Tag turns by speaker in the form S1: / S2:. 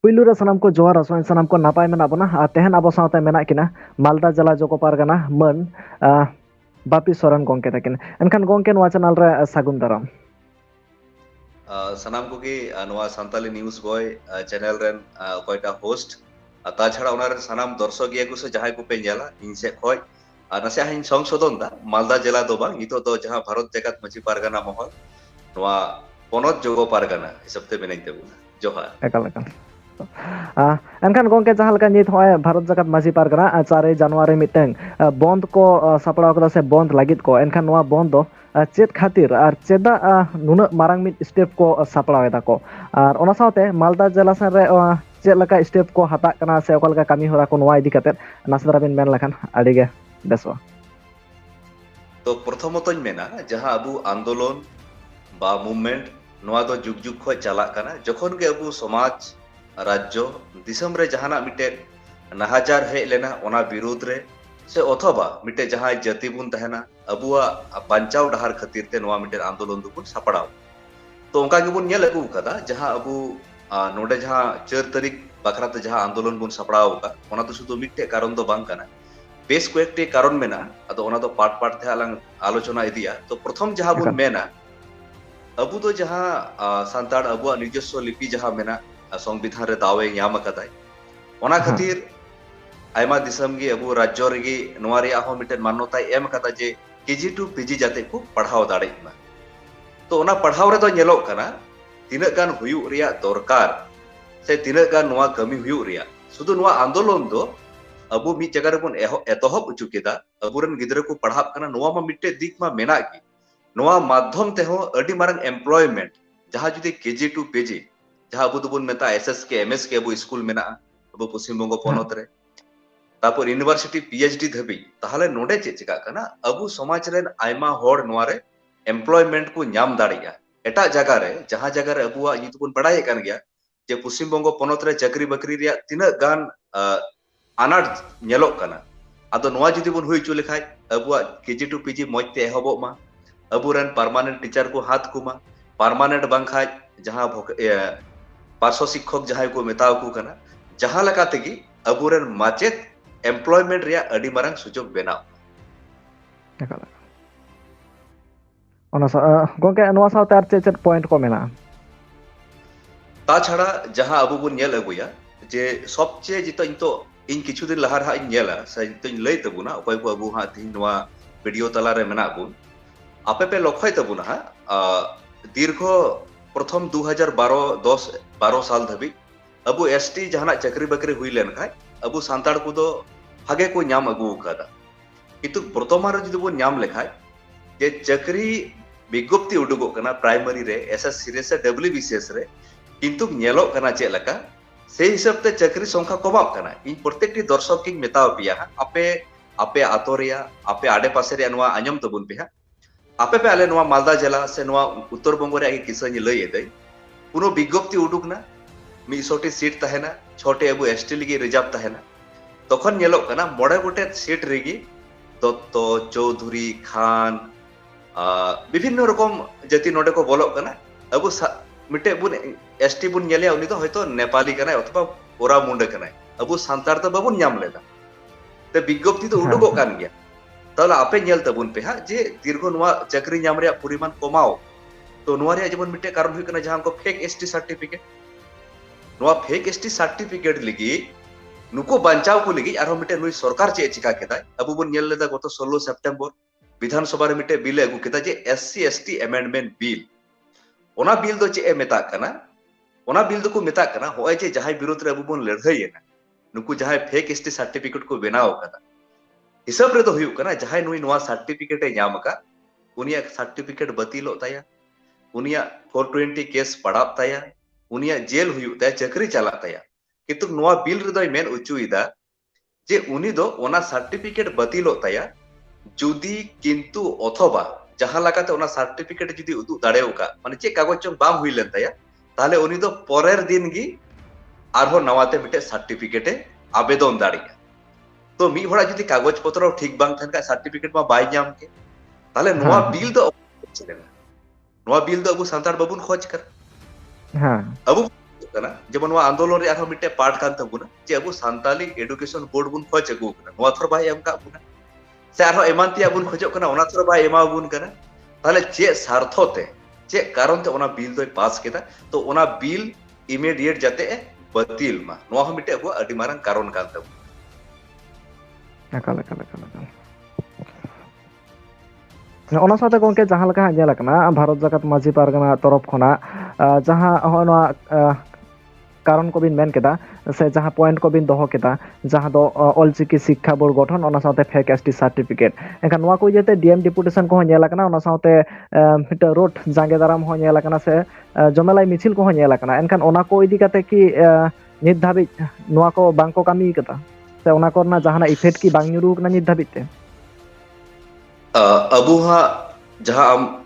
S1: पुलू रे सनाम को जोहार असवाइन सनाम को नापाय मेना बना तेहन अब सावते मेना किना मालदा जिला जोको पारगाना मन बापी सोरेन गोंके तकिन एनखान गोंके नोआ चैनल रे सागुन दाराम
S2: ᱥᱟᱱᱟᱢ ᱠᱚᱜᱮ ᱱᱚᱣᱟ ᱥᱟᱱᱛᱟᱞᱤ ᱱᱤᱭᱩᱡ ᱵᱚᱭ ᱪᱮᱱᱮᱞ ᱨᱮᱱ ᱚᱠᱚᱭᱴᱟᱜ ᱦᱳᱥᱴ ᱛᱟᱪᱷᱟᱲᱟ ᱚᱱᱟ ᱨᱮᱱ ᱥᱟᱱᱟᱢ ᱫᱚᱨशᱠᱤᱭᱟᱹ ᱠᱚ ᱥᱮ ᱡᱟᱦᱟᱸᱭ ᱠᱚᱯᱮ ᱧᱮᱞᱟ ᱤᱧ ᱥᱮᱫ ᱠᱷᱚᱡ ᱱᱟᱥᱮᱭᱟᱜ ᱤᱧ ᱥᱚᱝᱥᱳᱫᱷᱚᱱ ᱫᱟ ᱢᱟᱞᱫᱟ ᱡᱮᱞᱟ ᱫᱚ ᱵᱟᱝ ᱱᱤᱛᱚᱜ ᱫᱚ ᱡᱟᱦᱟᱸ ᱵᱷᱟᱨᱚᱛ ᱡᱟᱠᱟᱛ ᱢᱟᱹᱡᱷᱤ ᱯᱟᱨᱜᱟᱱᱟ ᱢᱚᱦᱚᱞ ᱱᱚᱣᱟ ᱯᱚᱱᱚᱛ ᱡᱳᱜᱚ ᱯᱟᱨᱜᱟᱱᱟ ᱦᱤᱥᱟᱹᱵ ᱛᱮ ᱢᱮᱱᱟᱧ ᱛᱟᱵᱚᱱᱟ ᱡᱚᱦᱟᱨ
S1: एकाल एकाल एनखान गोंके जहां लका नित होय भारत जगत माझी पारगाना 4 जनवरी मिटेंग बंद को सपड़ाव कदा से बंद लागित को एनखान नोआ बंद दो चेत खातिर आर चेदा नुना मारांग मिट स्टेप को सपड़ाव एदा को आर ओना सावते मालदा जिला सन रे चेत लका स्टेप को हता कना से ओका लका कामी होरा को नोआ इदी कते नासदरा बिन मेन लखन आडी गे बेसवा
S2: तो प्रथमतोñ मेना जहां अबु आंदोलन बा मूवमेंट नोआ दो जुग जुग खoj चालाक काना जखन के अबु समाज राज्य दिसम रे जहाना मिटे नाहाजार हे लेना ओना विरोध रे से अथवा मिटे जहां जाति बुन तहना अबुआ बांचाव डहार खातिर ते नोआ मिटे आंदोलन दुबुन सापड़ाव तो उनका के बुन नेल अगु कदा जहां अबु नोडे जहां 4 तारीख बखराते जहां आंदोलन बुन सापड़ाव का ओना तो शुधु मिटे कारण दो बांग काना बेस को एकटे कारण मेना अदो ओना दो पार्ट पार्ट थे आलंग आलोचना इदिया तो प्रथम जहां बुन मेना अबु तो जहां सांताड़ अबुआ निजस्व लिपि जहां मेना संविधान रे दावे याम कदाय ओना खातिर आयमा दिसम गे अबु राज्य रेगी नोआ रे आहो मिटे मान्यता एम कदा जे केजी टू पीजी जाते को पढ़ाव दाड़े मा तो ओना पढ़ाव रे दो नेलोक कना तिना गान हुयु रिया दरकार से तिना गान नोआ कमी हुयु रिया सुदु नोआ आंदोलन दो अबु मी जगह रे बुन एतोहब उचु केदा अबुरन गिदरा को पढ़ाब कना नोआ मा मिटे दिक मा मेना की नोआ माध्यम ते हो अडी मारंग एम्प्लॉयमेंट जहां जुदी केजी टू पीजी जहां अबु दुबुन मेता एसएस के एमएस के अबु स्कूल मेना अबु पश्चिम बंग पोनत रे तापर यूनिवर्सिटी पीएचडी धबी ताहले नोडे चे चिका कना अबु समाज रेन आयमा होड़ नोआ रे एम्प्लॉयमेंट को नाम दाड़िया एटा जगह रे जहां जगह रे अबुआ इ तुबुन बड़ाय कान गया जे पश्चिम बंग पोनत रे चाकरी बकरी रिया तिना गान अनाट नेलोक कना आदो नोआ जुदी बुन हुई चु लेखाय अबुआ केजी टू पीजी मजते एहबो मा अबुरन परमानेंट टीचर को हाथ कुमा परमानेंट बांखाय जहां पार्श्व शिक्षक जहां को मेताव को कना जहां लगा तेगी अबुरन माचेत एम्प्लॉयमेंट रिया अडी मारंग सुजोग बेनाव
S1: ओना गोंके नोआ सावते आर चेत पॉइंट को मेना
S2: ता छाड़ा जहां अबु बुन नेल अगुया जे सबचे जितो इंतो इन किछु दिन लहार हा नेला से तो लय तबुना अकय को अबु हा दिन नोआ वीडियो तला रे मेना बुन आपे पे लखय तबुना हा दीर्घ प्रथम 2012 साल धबी अबु एसटी जहाना चाकरी बकरी हुई लेन खाय अबु सांताड़ को दो भागे को नाम अगु कदा किंतु वर्तमान रे जुदी बो नाम लेखाय जे चाकरी विज्ञप्ति उडुगो कना प्राइमरी रे एसएससी रे से डब्ल्यूबीसीएस रे किंतु नेलो कना चे लका से हिसाब ते चाकरी संख्या कमाप कना इन प्रत्येकटी दर्शक की मेताव पिया आपे आपे आतोरिया आपे आडे पासे रे नोआ आंजम तबुन पे आपे पे आले नोआ मालदा जिला से नोआ उत्तर बंग रे किसा लय एदै पुनो विज्ञप्ति उडुकना 100टी सीट तहना 6टी अबु एसटी लिगी रिजर्व तहना तखन नेलोक कना मोड़े गोटे सीट रेगी दत्त चौधुरी खान विभिन्न रकम जाति नोडे को बोलोक कना अबु मिटे बुन एसटी बुन नेलिया उनी तो हयतो नेपाली कना अथवा ओरा मुंडे कना अबु सांतार तो बाबुन नाम लेदा ते विज्ञप्ति तो उडुगो कान गया ताहले आपे नेल तबुन पे हा जे दीर्घ नोआ चाकरी नाम रे परिमाण कमाओ तो नोआ रे जेबन मिटे कारण हुई कना जहां को फेक एसटी सर्टिफिकेट नोआ फेक एसटी सर्टिफिकेट लगी नुको बांचाव को लगी आरो मिटे नुई सरकार चे चिका केदा अबु बुन नेल लेदा गत 16 सितंबर विधानसभा रे मिटे बिल अगु केदा जे एससी एसटी अमेंडमेंट बिल ओना बिल दो चे मेता कना ओना बिल दो को मेता कना होय जे जहां विरोध रे अबु बुन लड़ाईना नुको जहां फेक एसटी सर्टिफिकेट को बनाव कदा हिसाब रे तो हुयु कना जहां नुई नोआ सर्टिफिकेट ए नाम का उनिया सर्टिफिकेट बतिलो ताया उनिया 420 केस पड़ाब ताया उनिया जेल हुयु ताया चाकरी चला ताया किंतु नोआ बिल रे दो मेन उचुइदा जे उनी दो ओना सर्टिफिकेट बतिलो ताया जुदी किंतु अथवा जहां लगाते ओना सर्टिफिकेट जुदी उदु दाड़ेउका माने चे कागज चंग बाम हुई लेन ताया ताले उनी दो परेर दिन गी आरो नवाते मिटे सर्टिफिकेट आवेदन दाड़िया तो मी होड़ा जुदी कागज पत्र ठीक बांग थन का सर्टिफिकेट मा बाय नाम के ताले नोआ बिल दो अबु सांताड़ बाबुन खोज कर
S1: हां
S2: Abu kana jemon wa andolon re arho mitte part kan tabuna je abu santali education board bun khoj agu kana noa thor bai em ka buna se arho eman tiya bun khojok kana ona thor bai ema bun kana tale che sartho te che karon te ona bill doi pass keda to ona bill immediate jate batil ma noa ho mitte abu adi marang karon kan tabu
S1: ekal. ᱚᱱᱟ ᱥᱟᱶᱛᱮ ᱜᱚᱝᱠᱮ ᱡᱟᱦᱟᱸ ᱞᱮᱠᱟ ᱦᱟᱸᱜ ᱧᱮᱞ ᱟᱠᱟᱱᱟ ᱵᱷᱟᱨᱚᱛ ᱡᱟᱠᱟᱛ ᱢᱟᱹᱡᱷᱤ ᱯᱟᱨᱜᱟᱱᱟ ᱛᱚᱨᱚᱯ ᱠᱷᱚᱱᱟᱜ ᱡᱟᱦᱟᱸ ᱦᱚᱸᱜᱼᱚ ᱱᱚᱣᱟ ᱠᱟᱨᱚᱱ ᱠᱚᱵᱤᱱ ᱢᱮᱱ ᱠᱮᱫᱟ ᱥᱮ ᱡᱟᱦᱟᱸ ᱯᱚᱭᱮᱱᱴ ᱠᱚᱵᱤᱱ ᱫᱚᱦᱚ ᱠᱮᱫᱟ ᱡᱟᱦᱟᱸ ᱫᱚ ᱚᱞᱪᱤᱠᱤ ᱥᱤᱠᱠᱷᱟ ᱵᱳᱨᱰ ᱜᱚᱴᱷᱚᱱ ᱚᱱᱟ ᱥᱟᱶᱛᱮ ᱯᱷᱮᱠ ᱮᱥᱴᱤ ᱥᱟᱨᱴᱤᱯᱷᱤᱠᱮᱴ ᱮᱱᱠᱷᱟᱱ ᱱᱚᱣᱟ ᱠᱚ ᱤᱭᱟᱹᱛᱮ ᱰᱤᱮᱢ ᱰᱮᱯᱩᱴᱮᱥᱚᱱ ᱠᱚᱦᱚᱸ ᱧᱮᱞ ᱟᱠᱟᱱᱟ ᱚᱱᱟ ᱥᱟᱶᱛᱮ ᱢᱤᱫᱴᱟᱝ ᱨᱳᱰ ᱡᱟᱸᱜᱮ ᱫᱟᱨᱟᱢ ᱦᱚᱸ ᱧᱮᱞ ᱟᱠᱟᱱᱟ ᱥᱮ ᱡᱚᱢᱮᱞᱟᱭ ᱢᱤছিল ᱠᱚᱦᱚᱸ ᱧᱮᱞ ᱟᱠᱟᱱᱟ ᱮᱱᱠᱷᱟᱱ ᱚᱱᱟ ᱠᱚ ᱤᱫᱤ ᱠᱟᱛᱮ ᱠᱤ ᱱᱤᱛ ᱫᱷᱟᱹᱵᱤᱡ ᱱᱚᱣᱟ ᱠᱚ ᱵᱟᱝᱠᱚ ᱠᱟᱹᱢᱤ ᱠᱟᱫᱟ ᱥᱮ ᱚᱱᱟ ᱠᱚᱨᱮᱱᱟᱜ ᱡᱟᱦᱟᱱᱟᱜ effect ki bang nyuruh kena nit dhabit te
S2: abu ha jaha am